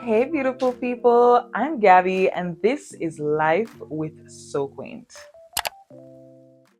Hey, beautiful people, I'm Gabby, and this is Life with So Quaint.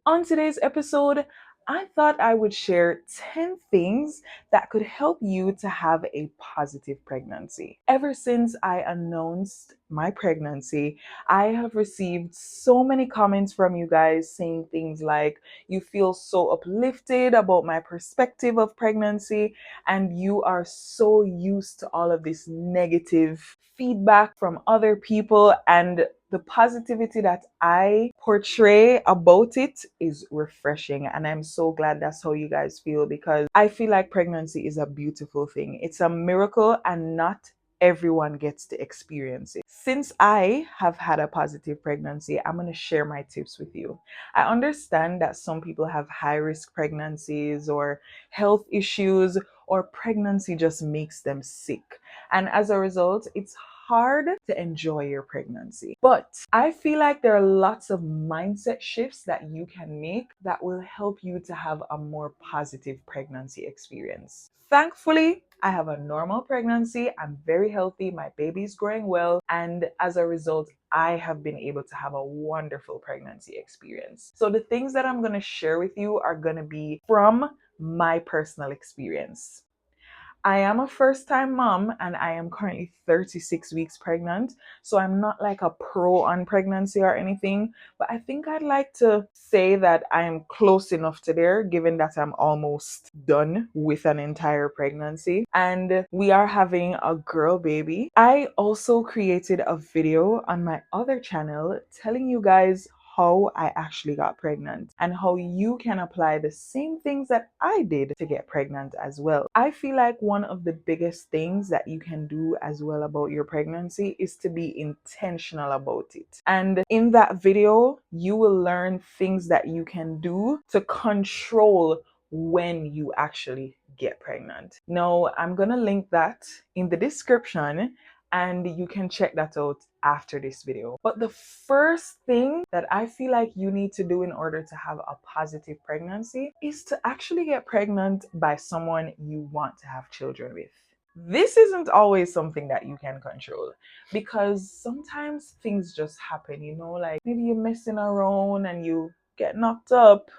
On today's episode, I thought I would share 10 things that could help you to have a positive pregnancy. Ever since I announced my pregnancy, I have received so many comments from you guys saying things like, you feel so uplifted about my perspective of pregnancy, and you are so used to all of this negative feedback from other people, and the positivity that I portray about it is refreshing. And I'm so glad that's how you guys feel, because I feel like pregnancy is a beautiful thing. It's a miracle, and not everyone gets to experience it. Since I have had a positive pregnancy, I'm going to share my tips with you. I understand that some people have high risk pregnancies or health issues, or pregnancy just makes them sick. And as a result, it's hard to enjoy your pregnancy. But I feel like there are lots of mindset shifts that you can make that will help you to have a more positive pregnancy experience. Thankfully, I have a normal pregnancy. I'm very healthy. My baby's growing well. And as a result, I have been able to have a wonderful pregnancy experience. So the things that I'm going to share with you are going to be from my personal experience. I am a first time mom, and I am currently 36 weeks pregnant. So I'm not like a pro on pregnancy or anything, but I think I'd like to say that I'm close enough to there, given that I'm almost done with an entire pregnancy. And we are having a girl baby. I also created a video on my other channel telling you guys how I actually got pregnant and how you can apply the same things that I did to get pregnant as well. I feel like one of the biggest things that you can do as well about your pregnancy is to be intentional about it. And in that video, you will learn things that you can do to control when you actually get pregnant. Now, I'm gonna link that in the description, and you can check that out after this video. But the first thing that I feel like you need to do in order to have a positive pregnancy is to actually get pregnant by someone you want to have children with. This isn't always something that you can control, because sometimes things just happen, like maybe you're messing around and you get knocked up.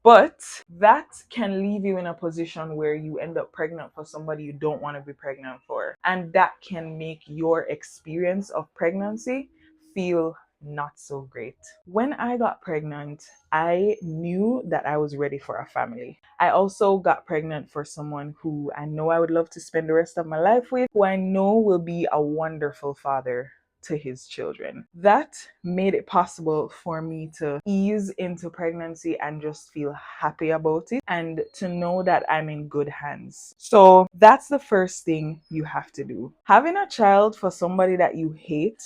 But that can leave you in a position where you end up pregnant for somebody you don't want to be pregnant for. And that can make your experience of pregnancy feel not so great. When I got pregnant, I knew that I was ready for a family. I also got pregnant for someone who I know I would love to spend the rest of my life with, who I know will be a wonderful father to his children. That made it possible for me to ease into pregnancy and just feel happy about it, and to know that I'm in good hands. So that's the first thing you have to do. Having a child for somebody that you hate,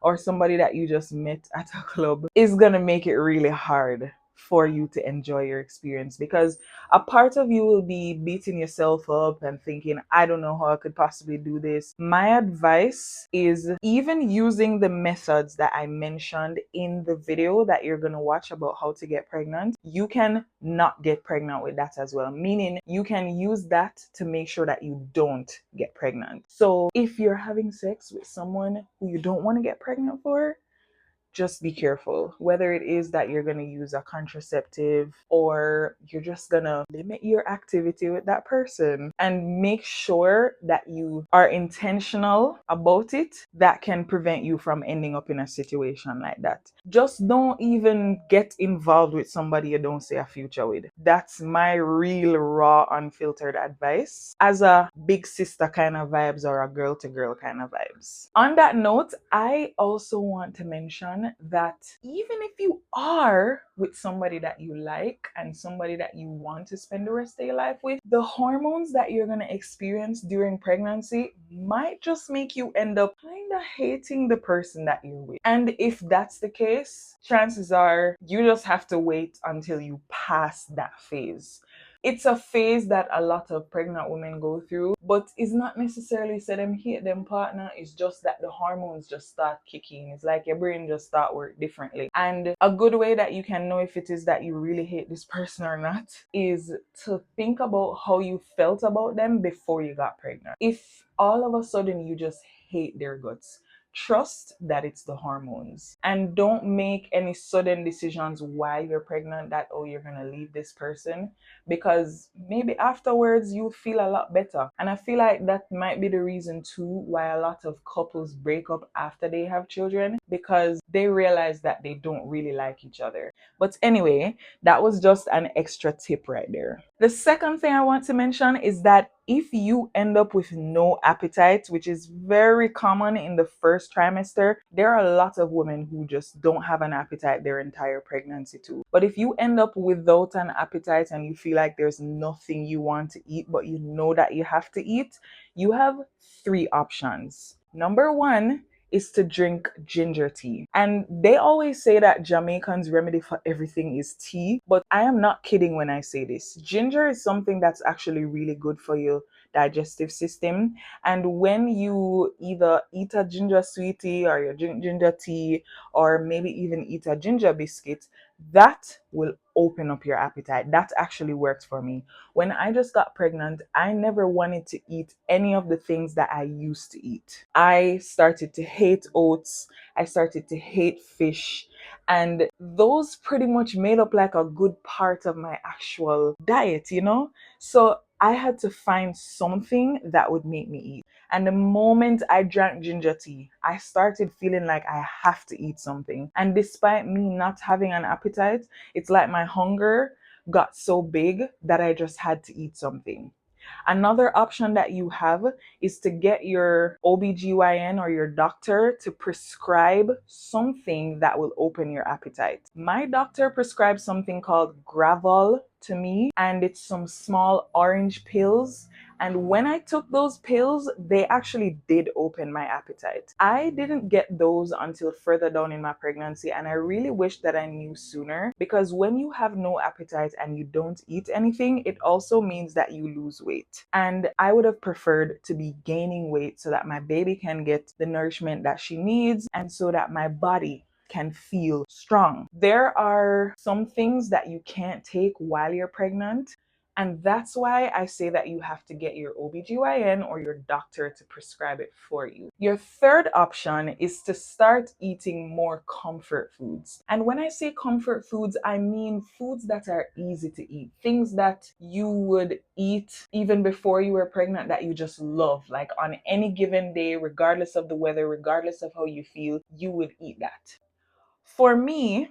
or somebody that you just met at a club, is gonna make it really hard for you to enjoy your experience, because a part of you will be beating yourself up and thinking, I don't know how I could possibly do this. My advice is, even using the methods that I mentioned in the video that you're going to watch about how to get pregnant, you can not get pregnant with that as well. Meaning you can use that to make sure that you don't get pregnant. So if you're having sex with someone who you don't want to get pregnant for, just be careful. Whether it is that you're going to use a contraceptive, or you're just going to limit your activity with that person, and make sure that you are intentional about it, that can prevent you from ending up in a situation like that. Just don't even get involved with somebody you don't see a future with. That's my real raw, unfiltered advice, as a big sister kind of vibes, or a girl to girl kind of vibes. On that note, I also want to mention that even if you are with somebody that you like and somebody that you want to spend the rest of your life with, the hormones that you're going to experience during pregnancy might just make you end up kind of hating the person that you're with. And if that's the case, chances are you just have to wait until you pass that phase. It's a phase that a lot of pregnant women go through, but it's not necessarily say them hate them partner. It's just that the hormones just start kicking. It's like your brain just start work differently. And a good way that you can know if it is that you really hate this person or not is to think about how you felt about them before you got pregnant. If all of a sudden you just hate their guts. Trust that it's the hormones. And don't make any sudden decisions while you're pregnant that, oh, you're going to leave this person, because maybe afterwards you'll feel a lot better. And I feel like that might be the reason too why a lot of couples break up after they have children, because they realize that they don't really like each other. But anyway, that was just an extra tip right there. The second thing I want to mention is that if you end up with no appetite, which is very common in the first trimester, there are a lot of women who just don't have an appetite their entire pregnancy too. But if you end up without an appetite and you feel like there's nothing you want to eat, but you know that you have to eat, you have three options. Number one is to drink ginger tea. And they always say that Jamaicans' remedy for everything is tea, but I am not kidding when I say this. Ginger is something that's actually really good for your digestive system. And when you either eat a ginger sweetie or you drink ginger tea, or maybe even eat a ginger biscuit, that will open up your appetite. That actually worked for me. When I just got pregnant, I never wanted to eat any of the things that I used to eat. I started to hate oats. I started to hate fish. And those pretty much made up like a good part of my actual diet, you know? So I had to find something that would make me eat. And the moment I drank ginger tea, I started feeling like I have to eat something. And despite me not having an appetite, it's like my hunger got so big that I just had to eat something. Another option that you have is to get your OBGYN or your doctor to prescribe something that will open your appetite. My doctor prescribed something called Gravol to me, and it's some small orange pills. And when I took those pills, they actually did open my appetite. I didn't get those until further down in my pregnancy, and I really wish that I knew sooner, because when you have no appetite and you don't eat anything, it also means that you lose weight. And I would have preferred to be gaining weight so that my baby can get the nourishment that she needs and so that my body can feel strong. There are some things that you can't take while you're pregnant. And that's why I say that you have to get your OBGYN or your doctor to prescribe it for you. Your third option is to start eating more comfort foods. And when I say comfort foods, I mean foods that are easy to eat. Things that you would eat even before you were pregnant that you just love. Like on any given day, regardless of the weather, regardless of how you feel, you would eat that. For me,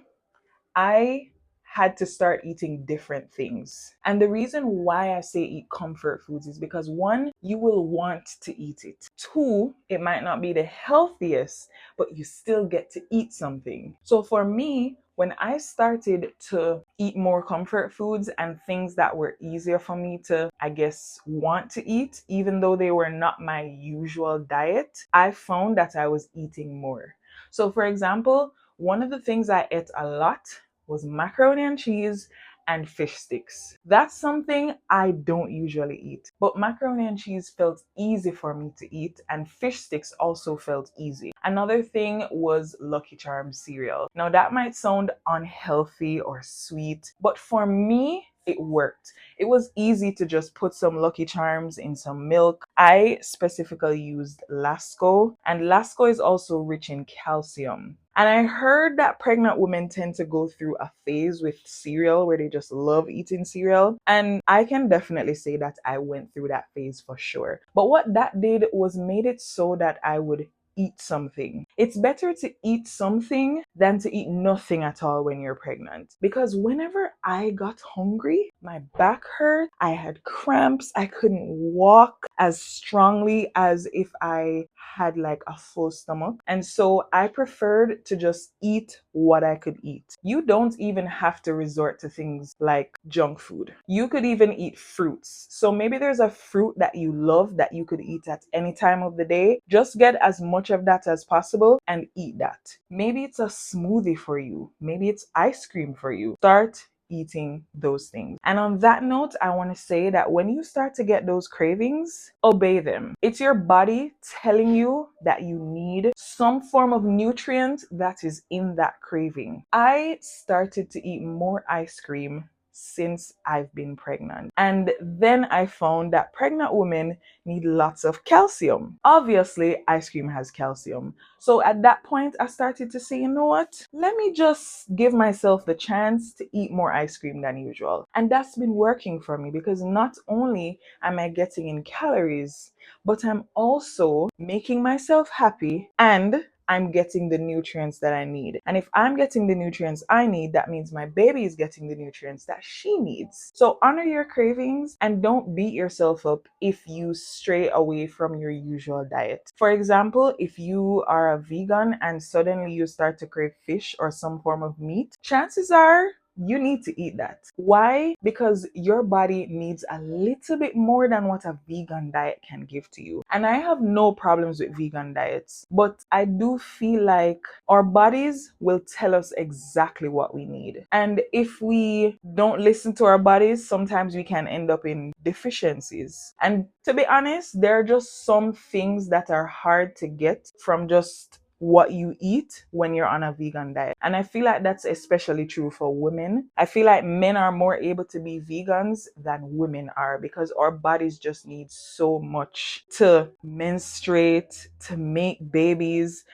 I had to start eating different things. And the reason why I say eat comfort foods is because one, you will want to eat it. Two, it might not be the healthiest, but you still get to eat something. So for me, when I started to eat more comfort foods and things that were easier for me to, I guess, want to eat, even though they were not my usual diet, I found that I was eating more. So for example, one of the things I ate a lot was macaroni and cheese and fish sticks. That's something I don't usually eat, but macaroni and cheese felt easy for me to eat, and fish sticks also felt easy. Another thing was Lucky Charms cereal. Now that might sound unhealthy or sweet, but for me, it worked. It was easy to just put some Lucky Charms in some milk. I specifically used Lasco, and Lasco is also rich in calcium. And I heard that pregnant women tend to go through a phase with cereal where they just love eating cereal. And I can definitely say that I went through that phase for sure. But what that did was made it so that I would eat something. It's better to eat something than to eat nothing at all when you're pregnant. Because whenever I got hungry, my back hurt, I had cramps, I couldn't walk as strongly as if I had like a full stomach. And so I preferred to just eat what I could eat. You don't even have to resort to things like junk food. You could even eat fruits. So maybe there's a fruit that you love that you could eat at any time of the day. Just get as much of that as possible and eat that. Maybe it's a smoothie for you. Maybe it's ice cream for you. Start eating those things. And on that note, I want to say that when you start to get those cravings, obey them. It's your body telling you that you need some form of nutrient that is in that craving. I started to eat more ice cream since I've been pregnant. And then I found that pregnant women need lots of calcium. Obviously, ice cream has calcium. So at that point, I started to say, you know what? Let me just give myself the chance to eat more ice cream than usual. And that's been working for me because not only am I getting in calories, but I'm also making myself happy and I'm getting the nutrients that I need. And if I'm getting the nutrients I need, that means my baby is getting the nutrients that she needs. So honor your cravings and don't beat yourself up if you stray away from your usual diet. For example, if you are a vegan and suddenly you start to crave fish or some form of meat, chances are you need to eat that. Why? Because your body needs a little bit more than what a vegan diet can give to you. And I have no problems with vegan diets, but I do feel like our bodies will tell us exactly what we need. And if we don't listen to our bodies, sometimes we can end up in deficiencies. And to be honest, there are just some things that are hard to get from just what you eat when you're on a vegan diet. And I feel like that's especially true for women. I feel like men are more able to be vegans than women are because our bodies just need so much to menstruate, to make babies,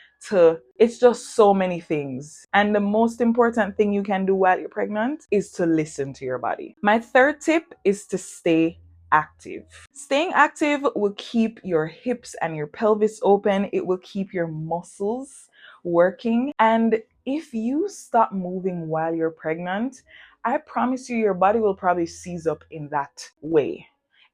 it's just so many things. And the most important thing you can do while you're pregnant is to listen to your body. My third tip is to stay active. Staying active will keep your hips and your pelvis open. It will keep your muscles working. And if you stop moving while you're pregnant, I promise you your body will probably seize up in that way.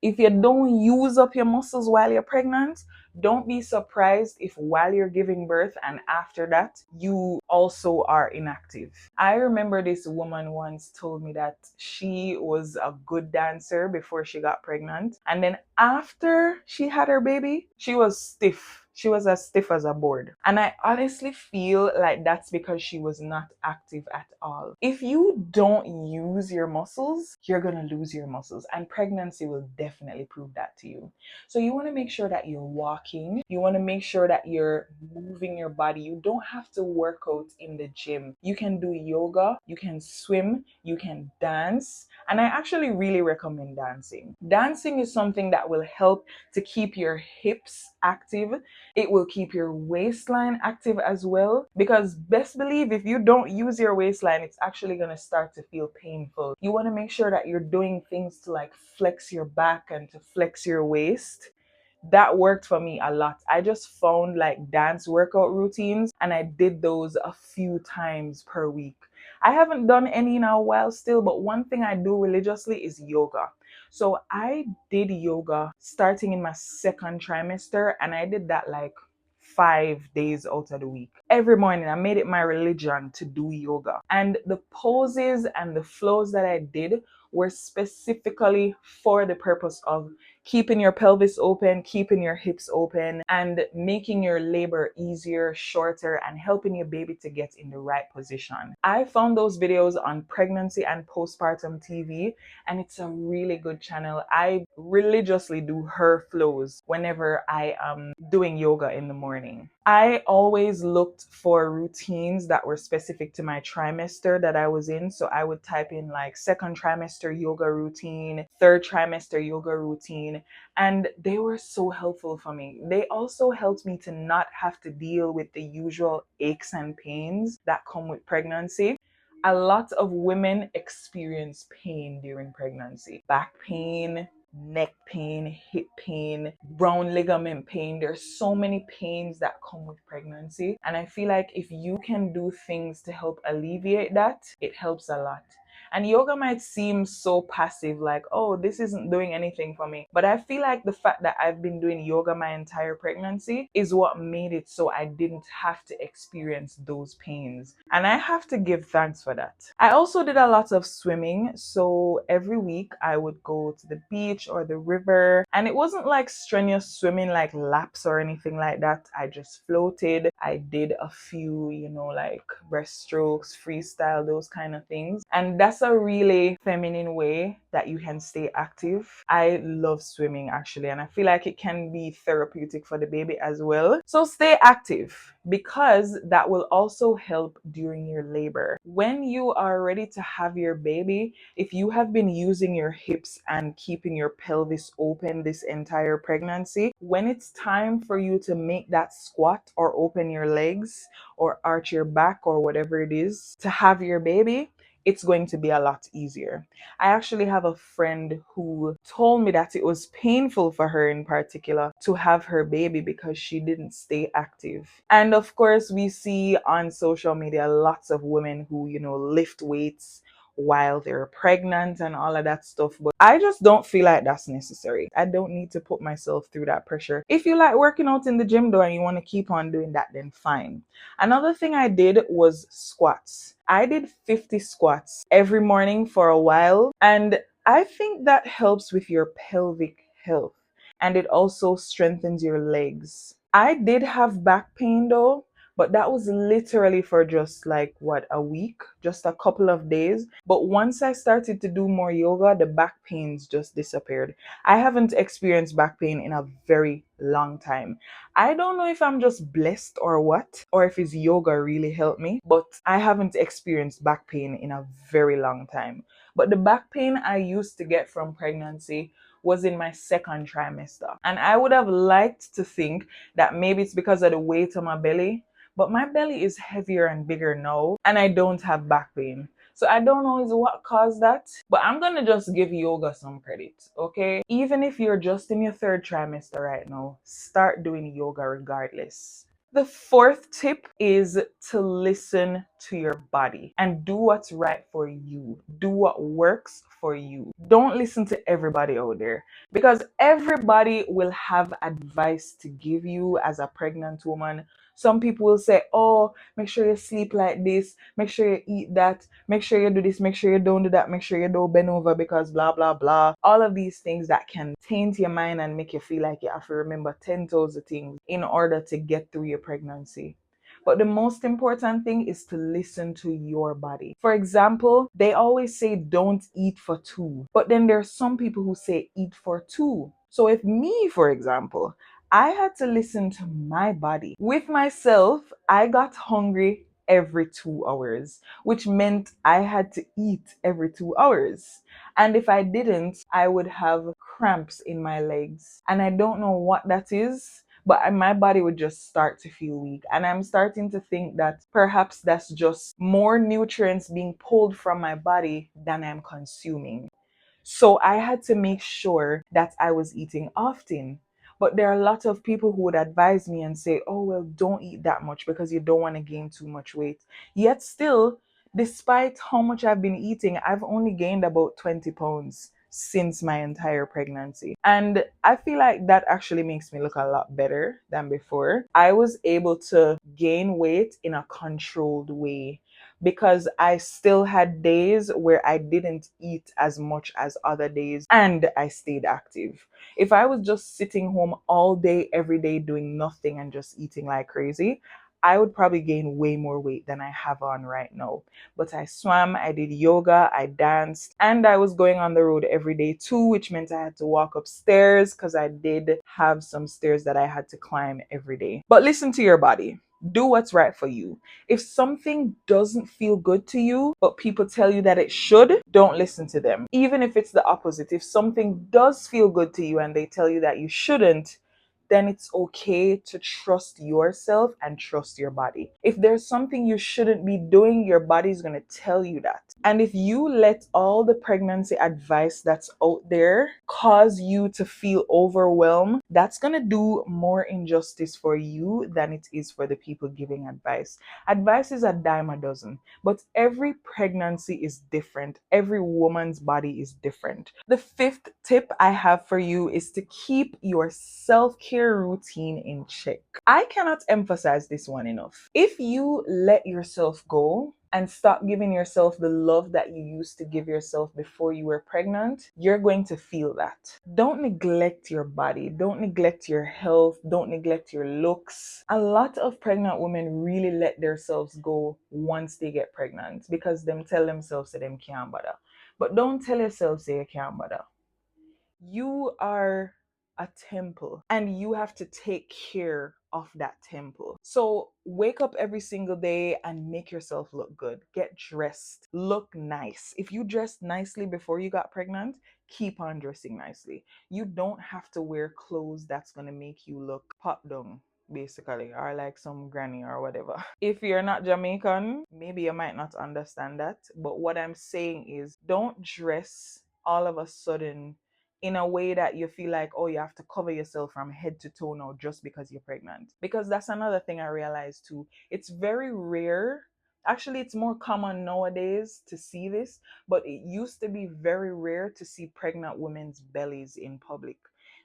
If you don't use up your muscles while you're pregnant, don't be surprised if while you're giving birth and after that, you also are inactive. I remember this woman once told me that she was a good dancer before she got pregnant. And then after she had her baby, she was stiff. She was as stiff as a board. And I honestly feel like that's because she was not active at all. If you don't use your muscles, you're going to lose your muscles. And pregnancy will definitely prove that to you. So you want to make sure that you're walking. You want to make sure that you're moving your body. You don't have to work out in the gym. You can do yoga, you can swim, you can dance. And I actually really recommend dancing. Dancing is something that will help to keep your hips active. It will keep your waistline active as well. Because best believe if you don't use your waistline, it's actually going to start to feel painful. You want to make sure that you're doing things to like flex your back and to flex your waist. That worked for me a lot. I just found like dance workout routines and I did those a few times per week. I haven't done any in a while still, but one thing I do religiously is yoga. So I did yoga starting in my second trimester and I did that like 5 days out of the week. Every morning, I made it my religion to do yoga. And the poses and the flows that I did were specifically for the purpose of keeping your pelvis open, keeping your hips open, and making your labor easier, shorter, and helping your baby to get in the right position. I found those videos on Pregnancy and Postpartum TV, and it's a really good channel. I religiously do her flows whenever I am doing yoga in the morning. I always looked for routines that were specific to my trimester that I was in. So I would type in like second trimester yoga routine, third trimester yoga routine, and they were so helpful for me. They also helped me to not have to deal with the usual aches and pains that come with pregnancy. A lot of women experience pain during pregnancy. Back pain, neck pain, hip pain, brown ligament pain. There's so many pains that come with pregnancy. And I feel like if you can do things to help alleviate that, it helps a lot. And yoga might seem so passive, like, oh, this isn't doing anything for me. But I feel like the fact that I've been doing yoga my entire pregnancy is what made it so I didn't have to experience those pains. And I have to give thanks for that. I also did a lot of swimming. So every week I would go to the beach or the river. And it wasn't like strenuous swimming, like laps or anything like that. I just floated. I did a few, like breaststrokes, freestyle, those kind of things. And that's That's a really feminine way that you can stay active. I love swimming actually, and I feel like it can be therapeutic for the baby as well. So stay active because that will also help during your labor. When you are ready to have your baby, if you have been using your hips and keeping your pelvis open this entire pregnancy, when it's time for you to make that squat or open your legs or arch your back or whatever it is to have your baby, it's going to be a lot easier. I actually have a friend who told me that it was painful for her in particular to have her baby because she didn't stay active. And of course, we see on social media lots of women who, lift weights while they're pregnant and all of that stuff. But I just don't feel like that's necessary. I don't need to put myself through that pressure. If you like working out in the gym though and you want to keep on doing that, then fine. Another thing I did was squats. I did 50 squats every morning for a while, and I think that helps with your pelvic health and it also strengthens your legs. I did have back pain though, but that was literally for just like a week, just a couple of days. But once I started to do more yoga, the back pains just disappeared. I haven't experienced back pain in a very long time. I don't know if I'm just blessed or what, or if it's yoga really helped me, but I haven't experienced back pain in a very long time. But the back pain I used to get from pregnancy was in my second trimester. And I would have liked to think that maybe it's because of the weight on my belly, but my belly is heavier and bigger now, and I don't have back pain. So I don't know is what caused that, but I'm gonna just give yoga some credit, okay? Even if you're just in your third trimester right now, start doing yoga regardless. The fourth tip is to listen to your body and do what's right for you. Do what works for you. Don't listen to everybody out there because everybody will have advice to give you as a pregnant woman. Some people will say, oh, make sure you sleep like this, make sure you eat that, make sure you do this, make sure you don't do that, make sure you don't bend over because blah, blah, blah. All of these things that can taint your mind and make you feel like you have to remember 10,000 things in order to get through your pregnancy. But the most important thing is to listen to your body. For example, they always say don't eat for two, but then there's some people who say eat for two. So if me, for example, I had to listen to my body. With myself, I got hungry every 2 hours, which meant I had to eat every 2 hours. And if I didn't, I would have cramps in my legs. And I don't know what that is, but my body would just start to feel weak. And I'm starting to think that perhaps that's just more nutrients being pulled from my body than I'm consuming. So I had to make sure that I was eating often. But there are a lot of people who would advise me and say, oh, well, don't eat that much because you don't want to gain too much weight. Yet still, despite how much I've been eating, I've only gained about 20 pounds since my entire pregnancy. And I feel like that actually makes me look a lot better than before. I was able to gain weight in a controlled way because I still had days where I didn't eat as much as other days and I stayed active. If I was just sitting home all day, every day, doing nothing and just eating like crazy, I would probably gain way more weight than I have on right now. But I swam, I did yoga, I danced, and I was going on the road every day too, which meant I had to walk upstairs because I did have some stairs that I had to climb every day. But listen to your body. Do what's right for you. If something doesn't feel good to you, but people tell you that it should, don't listen to them. Even if it's the opposite. If something does feel good to you and they tell you that you shouldn't, then it's okay to trust yourself and trust your body. If there's something you shouldn't be doing, your body's going to tell you that. And if you let all the pregnancy advice that's out there cause you to feel overwhelmed, that's going to do more injustice for you than it is for the people giving advice. Advice is a dime a dozen, but every pregnancy is different. Every woman's body is different. The fifth tip I have for you is to keep your self-care care routine in check. I cannot emphasize this one enough. If you let yourself go and stop giving yourself the love that you used to give yourself before you were pregnant, you're going to feel that. Don't neglect your body. Don't neglect your health. Don't neglect your looks. A lot of pregnant women really let themselves go once they get pregnant because them tell themselves that them can't bother. But don't tell yourself say you can't bother. You are a temple and you have to take care of that temple. So wake up every single day and make yourself look good. Get dressed, look nice. If you dressed nicely before you got pregnant, keep on dressing nicely. You don't have to wear clothes that's going to make you look pop down, basically, or like some granny or whatever. If you're not Jamaican, maybe you might not understand that, but what I'm saying is don't dress all of a sudden in a way that you feel like, oh, you have to cover yourself from head to toe now just because you're pregnant. Because that's another thing I realized too. It's very rare. Actually, it's more common nowadays to see this, but it used to be very rare to see pregnant women's bellies in public.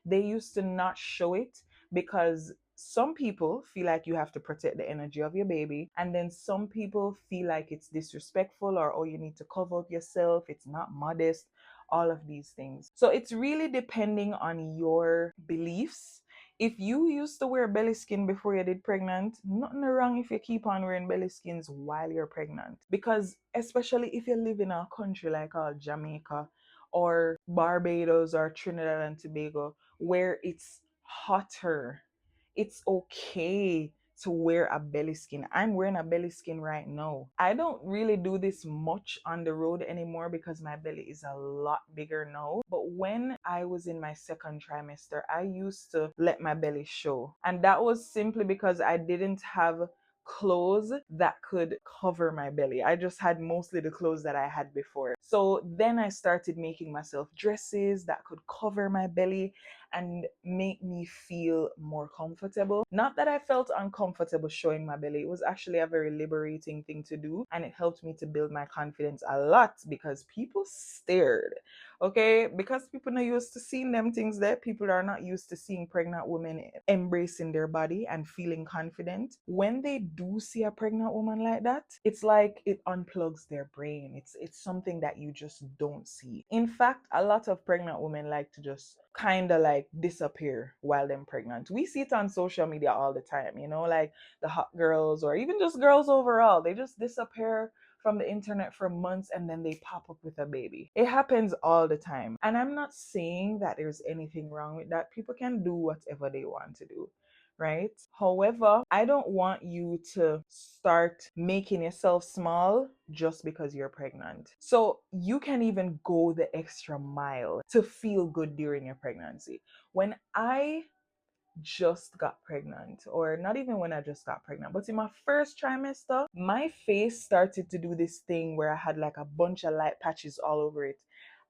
They used to not show it because some people feel like you have to protect the energy of your baby, and then some people feel like it's disrespectful or, oh, you need to cover up yourself, it's not modest, all of these things. So it's really depending on your beliefs. If you used to wear belly skin before you did pregnant, nothing wrong if you keep on wearing belly skins while you're pregnant. Because especially if you live in a country like Jamaica or Barbados or Trinidad and Tobago, where it's hotter, it's okay to wear a belly skin. I'm wearing a belly skin right now. I don't really do this much on the road anymore because my belly is a lot bigger now. But when I was in my second trimester, I used to let my belly show. And that was simply because I didn't have clothes that could cover my belly. I just had mostly the clothes that I had before. So then I started making myself dresses that could cover my belly and make me feel more comfortable. Not that I felt uncomfortable showing my belly. It was actually a very liberating thing to do, and it helped me to build my confidence a lot because people stared. Okay, because people are not used to seeing them things there. People are not used to seeing pregnant women embracing their body and feeling confident. When they do see a pregnant woman like that, it's like it unplugs their brain. It's something that you just don't see. In fact, a lot of pregnant women like to just kind of like disappear while they're pregnant. We see it on social media all the time, like the hot girls or even just girls overall. They just disappear from the internet for months and then they pop up with a baby. It happens all the time. And I'm not saying that there's anything wrong with that. People can do whatever they want to do, right? However, I don't want you to start making yourself small just because you're pregnant. So you can even go the extra mile to feel good during your pregnancy. When I just got pregnant, or not even when I just got pregnant, but in my first trimester, my face started to do this thing where I had like a bunch of light patches all over it.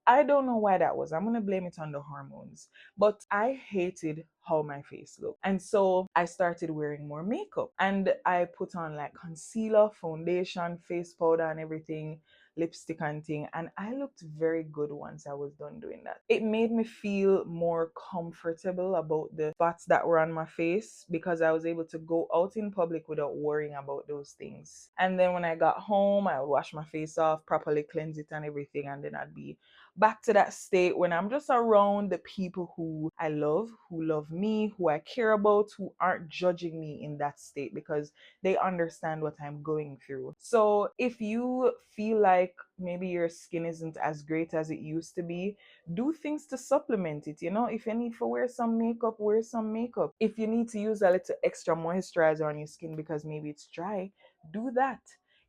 I don't know why that was. I'm going to blame it on the hormones. But I hated how my face looked. And so I started wearing more makeup. And I put on like concealer, foundation, face powder, and everything, lipstick and thing. And I looked very good once I was done doing that. It made me feel more comfortable about the spots that were on my face because I was able to go out in public without worrying about those things. And then when I got home, I would wash my face off, properly cleanse it and everything. And then I'd be back to that state when I'm just around the people who I love, who love me, who I care about, who aren't judging me in that state because they understand what I'm going through. So if you feel like maybe your skin isn't as great as it used to be, do things to supplement it. If you need to wear some makeup, wear some makeup. If you need to use a little extra moisturizer on your skin because maybe it's dry, do that.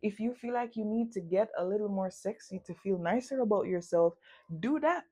If you feel like you need to get a little more sexy to feel nicer about yourself, do that.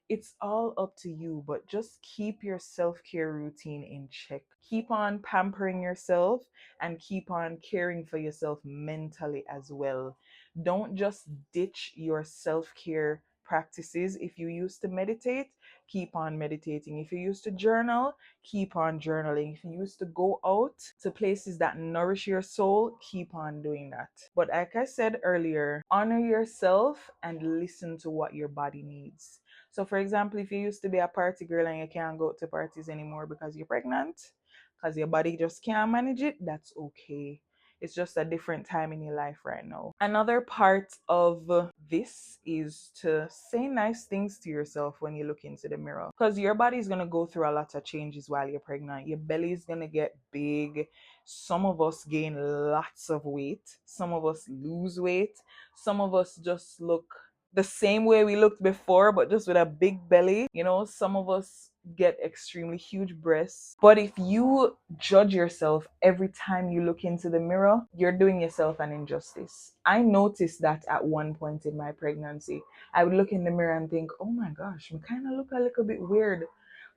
It's all up to you, but just keep your self-care routine in check. Keep on pampering yourself and keep on caring for yourself mentally as well. Don't just ditch your self-care practices. If you used to meditate, keep on meditating. If you used to journal, keep on journaling. If you used to go out to places that nourish your soul, keep on doing that. But like I said earlier, honor yourself and listen to what your body needs. So, for example, if you used to be a party girl and you can't go to parties anymore because you're pregnant, because your body just can't manage it, that's okay. It's just a different time in your life right now. Another part of this is to say nice things to yourself when you look into the mirror. Because your body is going to go through a lot of changes while you're pregnant. Your belly is going to get big. Some of us gain lots of weight. Some of us lose weight. Some of us just look the same way we looked before, but just with a big belly. You know, some of us get extremely huge breasts. But if you judge yourself every time you look into the mirror, you're doing yourself an injustice. I noticed that at one point in my pregnancy. I would look in the mirror and think, oh my gosh, I kind of look a little bit weird.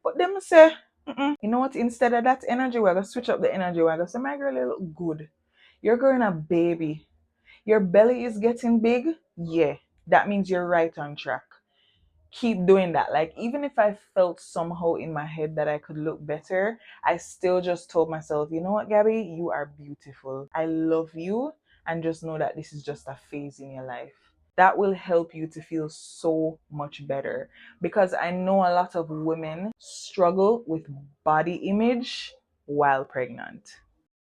But then I say, you know what? Instead of that energy, we're going to switch up the energy. We're going to say, my girl, you look good. You're growing a baby. Your belly is getting big. Yeah, that means you're right on track. Keep doing that. Like, even if I felt somehow in my head that I could look better, I still just told myself, you know what, Gabby, you are beautiful. I love you. And just know that this is just a phase in your life. That will help you to feel so much better, because I know a lot of women struggle with body image while pregnant.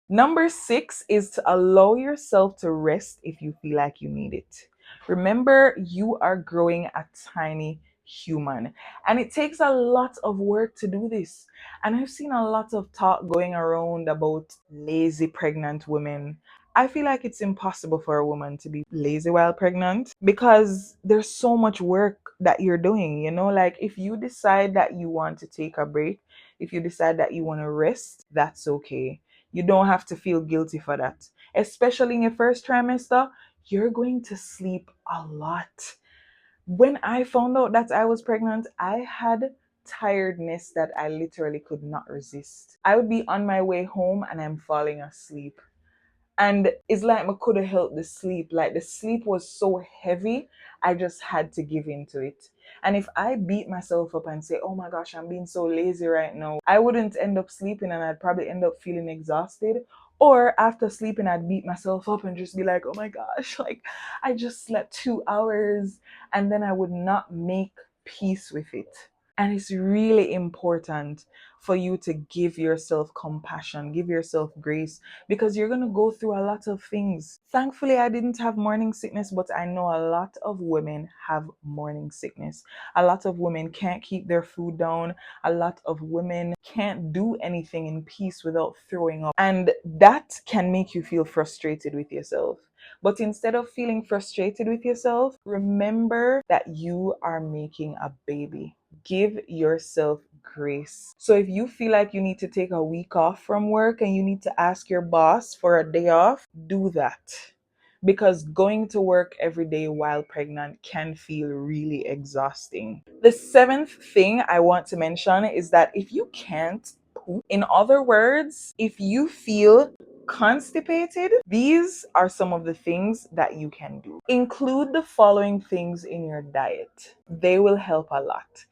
Number 6 is to allow yourself to rest if you feel like you need it. Remember, you are growing a tiny human, and it takes a lot of work to do this. And I've seen a lot of talk going around about lazy pregnant women. I feel like it's impossible for a woman to be lazy while pregnant, because there's so much work that you're doing. You know, like, if you decide that you want to take a break, if you decide that you want to rest, that's okay. You don't have to feel guilty for that. Especially in your first trimester, you're going to sleep a lot. When I found out that I was pregnant, I had tiredness that I literally could not resist. I would be on my way home and I'm falling asleep. And it's like I could have helped the sleep. Like, the sleep was so heavy, I just had to give into it. And if I beat myself up and say, oh my gosh, I'm being so lazy right now, I wouldn't end up sleeping and I'd probably end up feeling exhausted. Or after sleeping, I'd beat myself up and just be like, oh my gosh, like, I just slept 2 hours. And then I would not make peace with it. And it's really important for you to give yourself compassion, give yourself grace, because you're going to go through a lot of things. Thankfully, I didn't have morning sickness, but I know a lot of women have morning sickness. A lot of women can't keep their food down. A lot of women can't do anything in peace without throwing up. And that can make you feel frustrated with yourself. But instead of feeling frustrated with yourself, remember that you are making a baby. Give yourself grace. So if you feel like you need to take a week off from work and you need to ask your boss for a day off, do that. Because going to work every day while pregnant can feel really exhausting. The 7th thing I want to mention is that if you can't poop, in other words, if you feel constipated, these are some of the things that you can do. Include the following things in your diet. They will help a lot.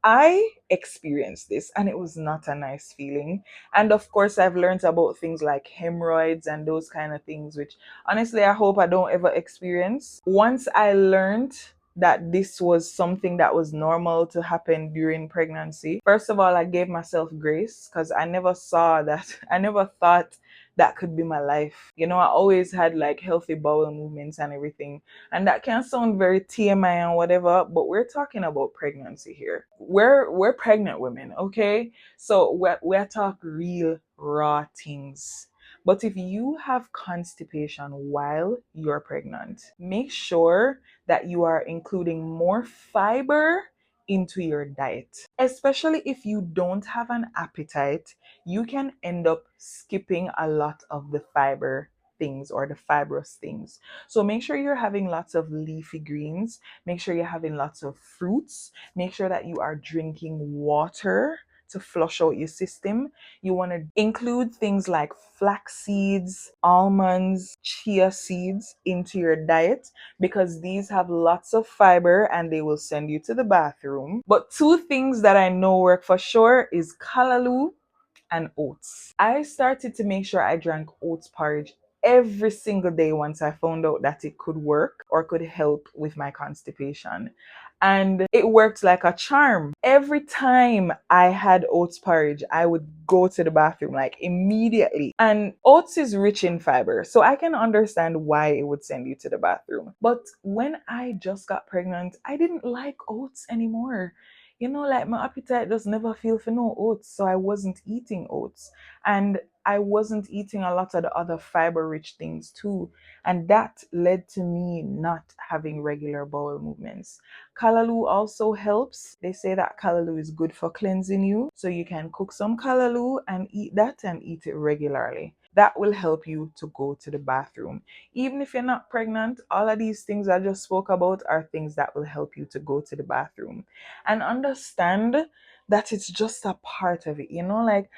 I experienced this and it was not a nice feeling. And of course, I've learned about things like hemorrhoids and those kind of things, which honestly, I hope I don't ever experience. Once I learned that this was something that was normal to happen during pregnancy, first of all, I gave myself grace, because I never saw that. I never thought that could be my life. You know, I always had like healthy bowel movements and everything. And that can sound very TMI and whatever, but we're talking about pregnancy here. We're pregnant women, okay? So we're talking real raw things. But if you have constipation while you're pregnant, make sure that you are including more fiber into your diet. Especially if you don't have an appetite, you can end up skipping a lot of the fiber things or the fibrous things. So make sure you're having lots of leafy greens, make sure you're having lots of fruits, make sure that you are drinking water to flush out your system. You want to include things like flax seeds, almonds, chia seeds into your diet, because these have lots of fiber and they will send you to the bathroom. But 2 things that I know work for sure is callaloo and oats. I started to make sure I drank oats porridge every single day once I found out that it could work or could help with my constipation. and it worked like a charm. Every time I had oats porridge, I would go to the bathroom like immediately. And oats is rich in fiber, so I can understand why it would send you to the bathroom. But when I just got pregnant, I didn't like oats anymore. You know, like my appetite just never feel for no oats, so I wasn't eating oats. And I wasn't eating a lot of the other fiber rich things too. And that led to me not having regular bowel movements. Callaloo also helps. They say that callaloo is good for cleansing you. So you can cook some callaloo and eat that and eat it regularly. That will help you to go to the bathroom. Even if you're not pregnant, all of these things I just spoke about are things that will help you to go to the bathroom. And understand that it's just a part of it. You know, like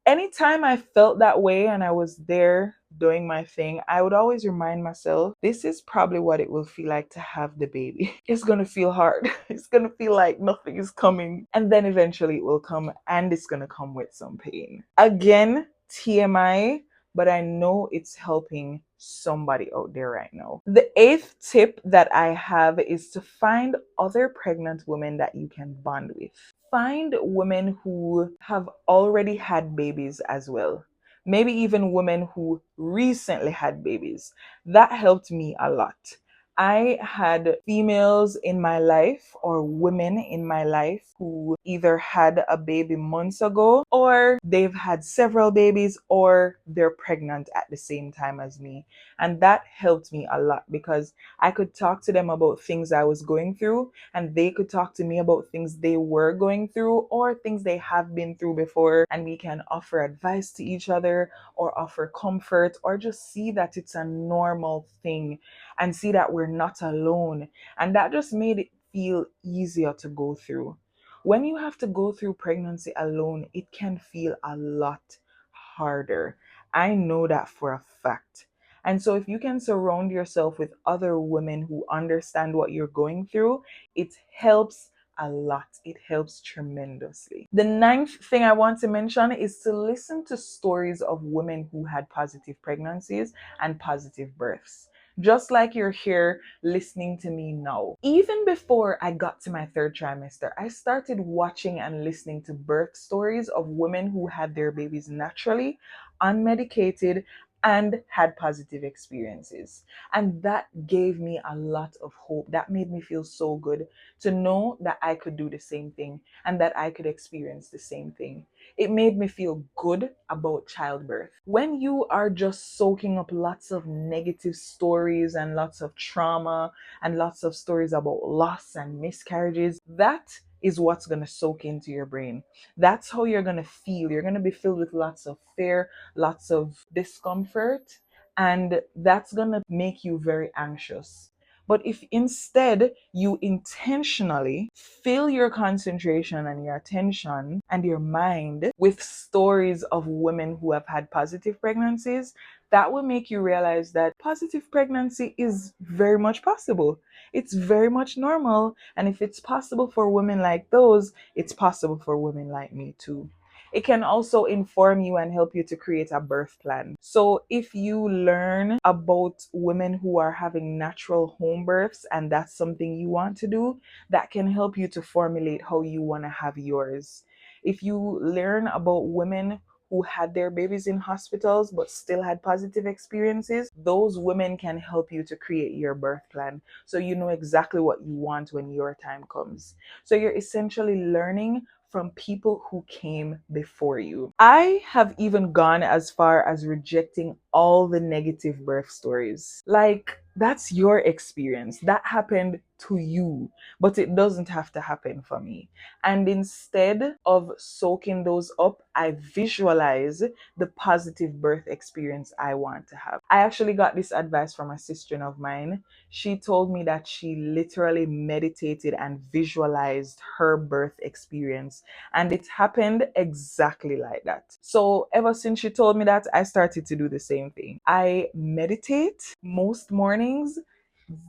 anytime I felt that way and I was there doing my thing, I would always remind myself, this is probably what it will feel like to have the baby. It's gonna feel hard. It's gonna feel like nothing is coming. And then eventually it will come, and it's gonna come with some pain. Again, TMI, but I know it's helping somebody out there right now. The eighth tip that I have is to find other pregnant women that you can bond with. Find women who have already had babies as well. Maybe even women who recently had babies. That helped me a lot. I had females in my life or women in my life who either had a baby months ago, or they've had several babies, or they're pregnant at the same time as me. And that helped me a lot because I could talk to them about things I was going through, and they could talk to me about things they were going through or things they have been through before. And we can offer advice to each other or offer comfort or just see that it's a normal thing and see that we're not alone. And that just made it feel easier to go through. When you have to go through pregnancy alone, it can feel a lot harder. I know that for a fact. And so, if you can surround yourself with other women who understand what you're going through, it helps a lot. It helps tremendously. The ninth thing I want to mention is to listen to stories of women who had positive pregnancies and positive births. Just like you're here listening to me now. Even before I got to my third trimester, I started watching and listening to birth stories of women who had their babies naturally, unmedicated, and had positive experiences. And that gave me a lot of hope. That made me feel so good to know that I could do the same thing and that I could experience the same thing. It made me feel good about childbirth. When you are just soaking up lots of negative stories and lots of trauma and lots of stories about loss and miscarriages, that is what's going to soak into your brain. That's how you're going to feel. You're going to be filled with lots of fear, lots of discomfort, and that's going to make you very anxious. But if instead you intentionally fill your concentration and your attention and your mind with stories of women who have had positive pregnancies, that will make you realize that positive pregnancy is very much possible. It's very much normal. And if it's possible for women like those, it's possible for women like me too. It can also inform you and help you to create a birth plan. So if you learn about women who are having natural home births and that's something you want to do, that can help you to formulate how you want to have yours. If you learn about women who had their babies in hospitals but still had positive experiences, those women can help you to create your birth plan so you know exactly what you want when your time comes. So you're essentially learning from people who came before you. I have even gone as far as rejecting all the negative birth stories. Like, that's your experience. That happened to you, but it doesn't have to happen for me. And instead of soaking those up, I visualize the positive birth experience I want to have. I actually got this advice from a sister of mine. She told me that she literally meditated and visualized her birth experience, and it happened exactly like that. So ever since she told me that, I started to do the same thing. I meditate most mornings,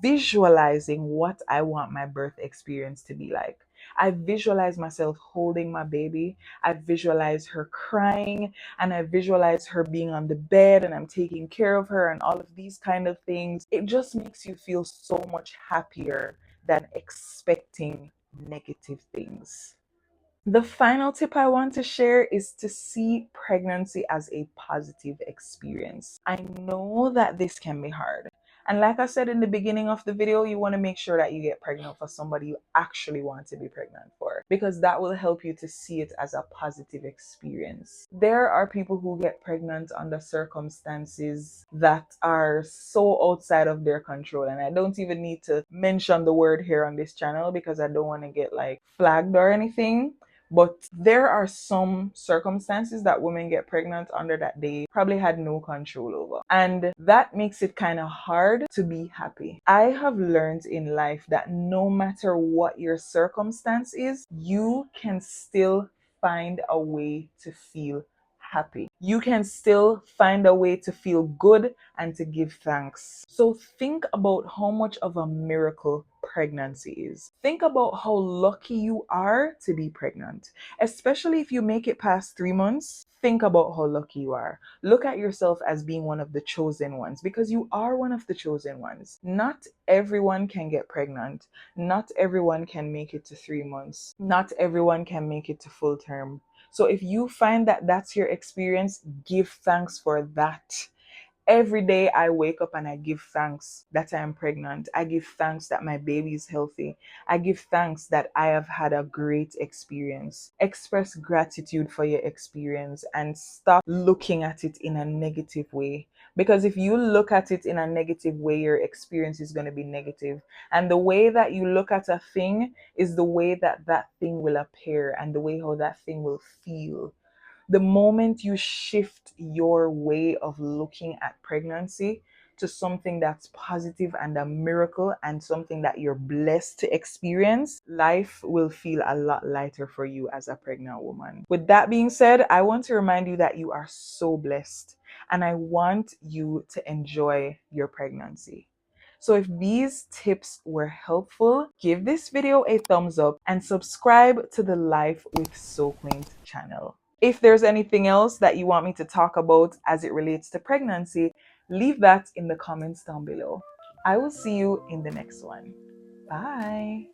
visualizing what I want my birth experience to be like. I visualize myself holding my baby. I visualize her crying, and I visualize her being on the bed and I'm taking care of her and all of these kind of things. It just makes you feel so much happier than expecting negative things. The final tip I want to share is to see pregnancy as a positive experience. I know that this can be hard. And like I said in the beginning of the video, you want to make sure that you get pregnant for somebody you actually want to be pregnant for, because that will help you to see it as a positive experience. There are people who get pregnant under circumstances that are so outside of their control. And I don't even need to mention the word here on this channel because I don't want to get like flagged or anything. But there are some circumstances that women get pregnant under that they probably had no control over. And that makes it kind of hard to be happy. I have learned in life that no matter what your circumstance is, you can still find a way to feel happy. You can still find a way to feel good and to give thanks. So think about how much of a miracle pregnancy is. Think about how lucky you are to be pregnant, especially if you make it past 3 months. Think about how lucky you are. Look at yourself as being one of the chosen ones, because you are one of the chosen ones. Not everyone can get pregnant. Not everyone can make it to 3 months. Not everyone can make it to full term. So if you find that that's your experience, give thanks for that. Every day I wake up and I give thanks that I am pregnant. I give thanks that my baby is healthy. I give thanks that I have had a great experience. Express gratitude for your experience and stop looking at it in a negative way. Because if you look at it in a negative way, your experience is going to be negative. And the way that you look at a thing is the way that that thing will appear and the way how that thing will feel. The moment you shift your way of looking at pregnancy to something that's positive and a miracle and something that you're blessed to experience, life will feel a lot lighter for you as a pregnant woman. With that being said, I want to remind you that you are so blessed and I want you to enjoy your pregnancy. So if these tips were helpful, give this video a thumbs up and subscribe to the Life with So Quaint channel. If there's anything else that you want me to talk about as it relates to pregnancy, leave that in the comments down below. I will see you in the next one. Bye.